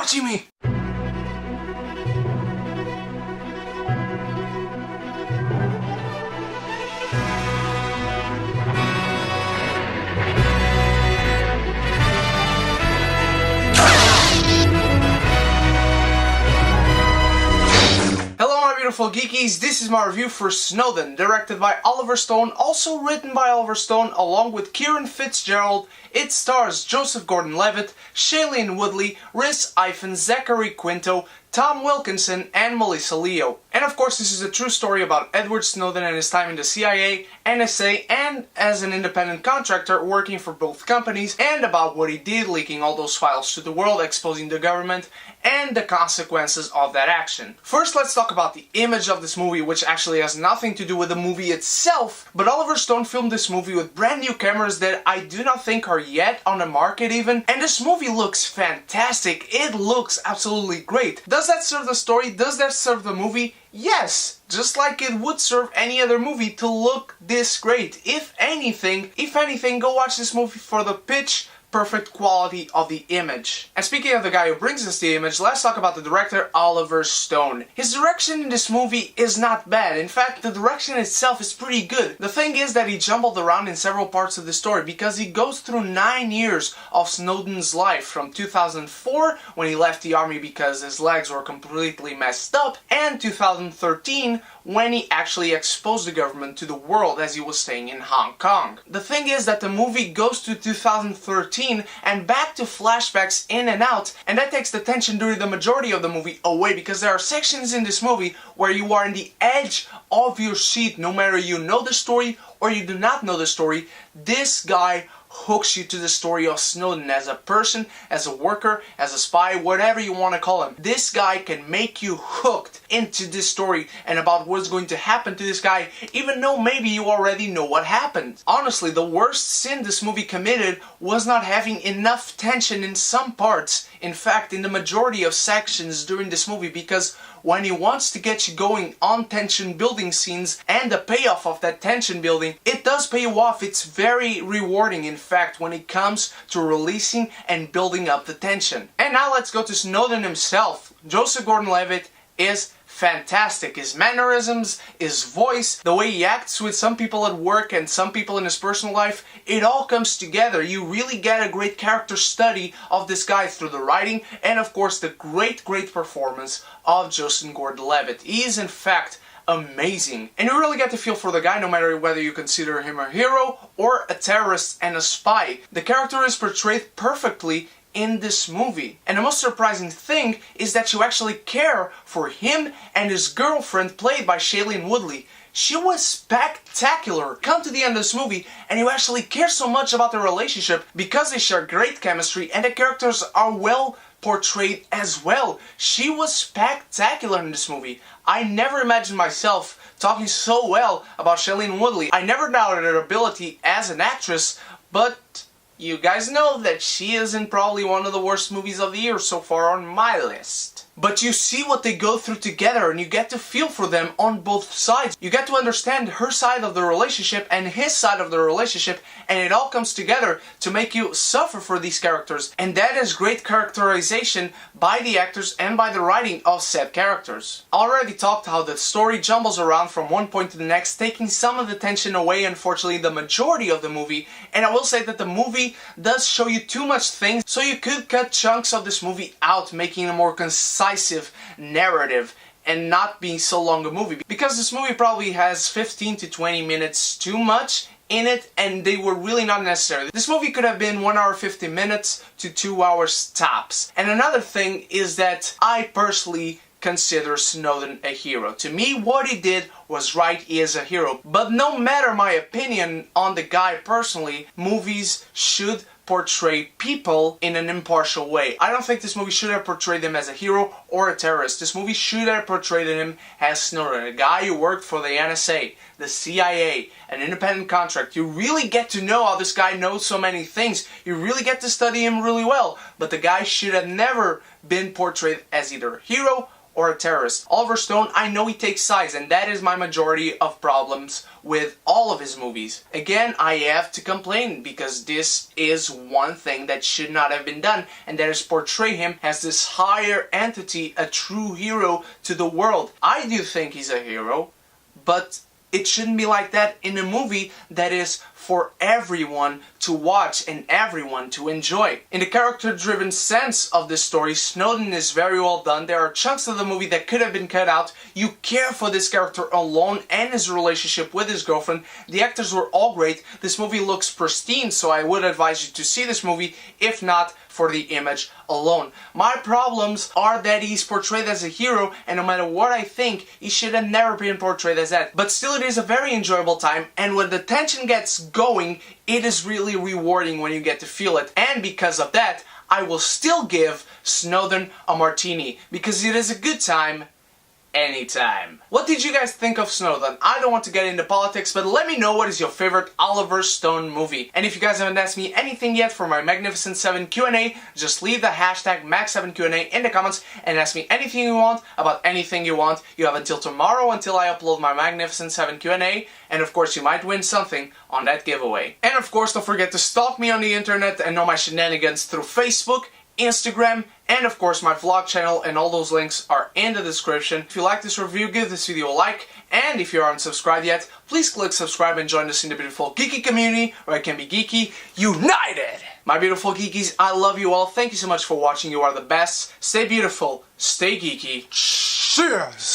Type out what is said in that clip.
watching me! Beautiful geekies, this is my review for Snowden, directed by Oliver Stone, also written by Oliver Stone, along with Kieran Fitzgerald. It stars Joseph Gordon-Levitt, Shailene Woodley, Rhys Ifans, Zachary Quinto, Tom Wilkinson, and Melissa Leo. And of course, this is a true story about Edward Snowden and his time in the CIA, NSA, and as an independent contractor working for both companies, and about what he did, leaking all those files to the world, exposing the government, and the consequences of that action. First, let's talk about the image of this movie, which actually has nothing to do with the movie itself, but Oliver Stone filmed this movie with brand new cameras that I do not think are yet on the market even, and this movie looks fantastic. It looks absolutely great. Does that serve the story? Does that serve the movie? Yes, just like it would serve any other movie to look this great. If anything, go watch this movie for the pitch perfect quality of the image. And speaking of the guy who brings us the image, let's talk about the director, Oliver Stone. His direction in this movie is not bad. In fact, the direction itself is pretty good. The thing is that he jumbled around in several parts of the story because he goes through 9 years of Snowden's life, from 2004 when he left the army because his legs were completely messed up, and 2013 when he actually exposed the government to the world as he was staying in Hong Kong. The thing is that the movie goes to 2013 and back to flashbacks in and out, and that takes the tension during the majority of the movie away, because there are sections in this movie where you are on the edge of your seat, no matter you know the story or you do not know the story. This guy hooks you to the story of Snowden as a person, as a worker, as a spy, whatever you want to call him. This guy can make you hooked into this story and about what's going to happen to this guy, even though maybe you already know what happened. Honestly, the worst sin this movie committed was not having enough tension in some parts. In fact, in the majority of sections during this movie, because when he wants to get you going on tension building scenes and the payoff of that tension building, it does pay you off. It's very rewarding, in fact, when it comes to releasing and building up the tension. And now let's go to Snowden himself. Joseph Gordon-Levitt is fantastic. His mannerisms, his voice, the way he acts with some people at work and some people in his personal life, it all comes together. You really get a great character study of this guy through the writing and of course the great performance of Joseph Gordon-Levitt. He is in fact amazing. And you really get to feel for the guy no matter whether you consider him a hero or a terrorist and a spy. The character is portrayed perfectly in this movie. And the most surprising thing is that you actually care for him and his girlfriend, played by Shailene Woodley. She was spectacular. Come to the end of this movie and you actually care so much about their relationship because they share great chemistry and the characters are well portrayed as well. She was spectacular in this movie. I never imagined myself talking so well about Shailene Woodley. I never doubted her ability as an actress, but you guys know that she is in probably one of the worst movies of the year so far on my list. But you see what they go through together and you get to feel for them on both sides. You get to understand her side of the relationship and his side of the relationship, and it all comes together to make you suffer for these characters. And that is great characterization by the actors and by the writing of said characters. I already talked how the story jumbles around from one point to the next, taking some of the tension away, unfortunately the majority of the movie. And I will say that the movie does show you too much things, so you could cut chunks of this movie out, making a more concise narrative and not being so long a movie, because this movie probably has 15 to 20 minutes too much in it and they were really not necessary. This movie could have been 1 hour 50 minutes to 2 hours tops. And another thing is that I personally consider Snowden a hero. To me, what he did was right. He is a hero. But no matter my opinion on the guy personally, movies should portray people in an impartial way. I don't think this movie should have portrayed him as a hero or a terrorist. This movie should have portrayed him as Snowden, a guy who worked for the NSA, the CIA, an independent contract. You really get to know how this guy knows so many things. You really get to study him really well. But the guy should have never been portrayed as either a hero or a terrorist. Oliver Stone, I know he takes sides, and that is my majority of problems with all of his movies. Again, I have to complain because this is one thing that should not have been done, and that is portray him as this higher entity, a true hero to the world. I do think he's a hero, but it shouldn't be like that in a movie that is for everyone to watch and everyone to enjoy. In the character-driven sense of this story, Snowden is very well done. There are chunks of the movie that could have been cut out. You care for this character alone and his relationship with his girlfriend. The actors were all great. This movie looks pristine, so I would advise you to see this movie, if not for the image alone. My problems are that he's portrayed as a hero, and no matter what I think, he should have never been portrayed as that. But still, it is a very enjoyable time, and when the tension gets going, it is really rewarding when you get to feel it. And because of that, I will still give Snowden a martini, because it is a good time anytime. What did you guys think of Snowden? I don't want to get into politics, but let me know what is your favorite Oliver Stone movie. And if you guys haven't asked me anything yet for my Magnificent 7 Q&A, just leave the hashtag Mag7Q&A in the comments and ask me anything you want about anything you want. You have until tomorrow until I upload my Magnificent 7 Q&A, and of course you might win something on that giveaway. And of course, don't forget to stalk me on the internet and know my shenanigans through Facebook, Instagram, and of course my vlog channel, and all those links are in the description. If you like this review, give this video a like, and if you aren't subscribed yet, please click subscribe and join us in the beautiful geeky community where I can be geeky united! My beautiful geekies, I love you all. Thank you so much for watching. You are the best. Stay beautiful, stay geeky. Cheers!